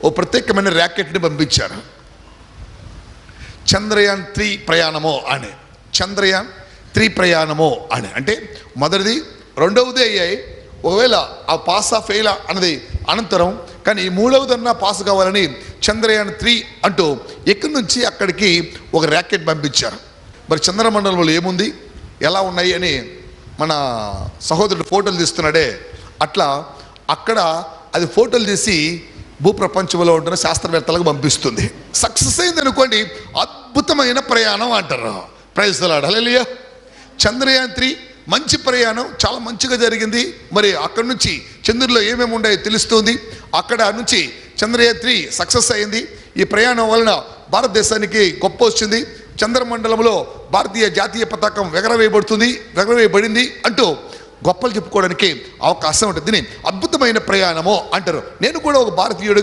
ఓ ప్రత్యేకమైన ర్యాకెట్ని పంపించారు. చంద్రయాన్-3 ప్రయాణమో అని. చంద్రయాన్-3 ప్రయాణమో అని అంటే మొదటిది రెండవది అయ్యాయి. ఒకవేళ ఆ పాసా ఫెయిలా అన్నది అనంతరం, కానీ మూడవదన్నా పాస్ కావాలని చంద్రయాన్-3 అంటూ ఎక్కడి నుంచి అక్కడికి ఒక ర్యాకెట్ పంపించారు. మరి చంద్రమండలంలో ఏముంది, ఎలా ఉన్నాయి అని మన సహోదరుడు ఫోటోలు తీస్తున్నాడే, అట్లా అక్కడ అది ఫోటోలు తీసి భూప్రపంచంలో ఉంటున్న శాస్త్రవేత్తలకు పంపిస్తుంది. సక్సెస్ అయింది అనుకోండి, అద్భుతమైన ప్రయాణం అంటారు. ప్రైజ్ ది లార్డ్, హల్లెలూయా. చంద్రయాన్-3 మంచి ప్రయాణం, చాలా మంచిగా జరిగింది. మరి అక్కడి నుంచి చంద్రుల్లో ఏమేమి ఉన్నాయో తెలుస్తుంది. అక్కడ నుంచి చంద్రయాన్-3 సక్సెస్ అయింది. ఈ ప్రయాణం వలన భారతదేశానికి గొప్ప వచ్చింది. చంద్రమండలంలో భారతీయ జాతీయ పతాకం ఎగరవేయబడింది అంటూ గొప్పలు చెప్పుకోవడానికి అవకాశం ఉంటుంది. దీన్ని అద్భుతమైన ప్రయాణము అంటారు. నేను కూడా ఒక భారతీయుడు